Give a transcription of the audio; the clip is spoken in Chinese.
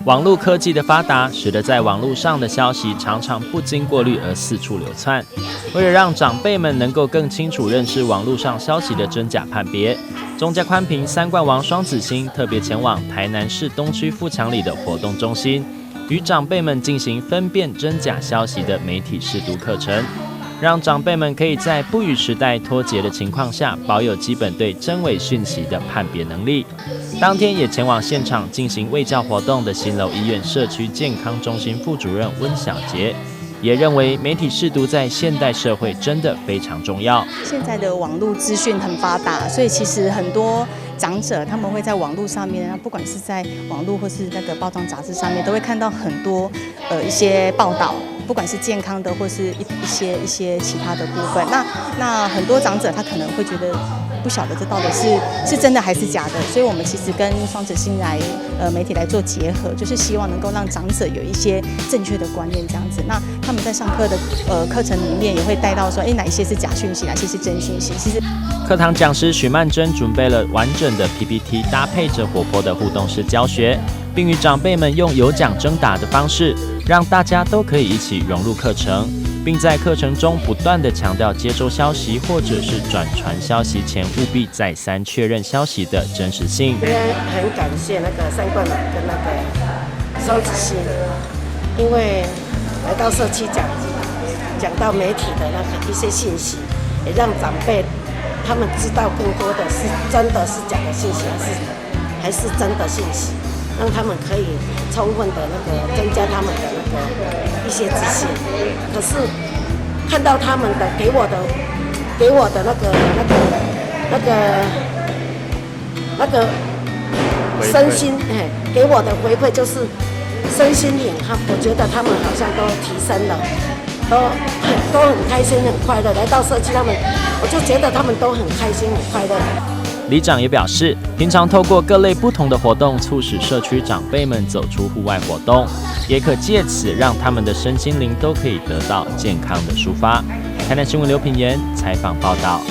网络科技的发达，使得在网络上的消息常常不经过滤而四处流窜。为了让长辈们能够更清楚认识网络上消息的真假判别，中嘉宽屏三冠王双子星特别前往台南市东区富强里的活动中心，与长辈们进行分辨真假消息的媒体识读课程，让长辈们可以在不与时代脱节的情况下，保有基本对真伪讯息的判别能力。当天也前往现场进行卫教活动的新楼医院社区健康中心副主任温小杰，也认为媒体识读在现代社会真的非常重要。现在的网络资讯很发达，所以其实很多长者他们会在网络上面，不管是在网络或是那个报章杂志上面，都会看到很多一些报道，不管是健康的或是一些其他的部分。那很多长者他可能会觉得不晓得这到底是真的还是假的，所以我们其实跟双子星媒体来做结合，就是希望能够让长者有一些正确的观念这样子。那他们在上课的课程里面也会带到说，哪一些是假讯息，哪些是真讯息。其实课堂讲师许曼珍准备了完整的 PPT， 搭配着活泼的互动式教学，并与长辈们用有奖征答的方式，让大家都可以一起融入课程，并在课程中不断地强调接收消息或者是转传消息前务必再三确认消息的真实性。今天很感谢那个三冠王跟那个双子星，因为来到社区讲到媒体的那个一些信息，也让长辈他们知道更多的是真的是假的信息，还是真的信息，让他们可以充分的增加他们的一些自信。可是看到他们的给我的身心，给我的回馈就是身心灵，我觉得他们好像都提升了，都很开心很快乐。来到社区，我就觉得他们都很开心很快乐。里长也表示，平常透过各类不同的活动，促使社区长辈们走出户外活动，也可借此让他们的身心灵都可以得到健康的抒发。台南新闻刘品言采访报道。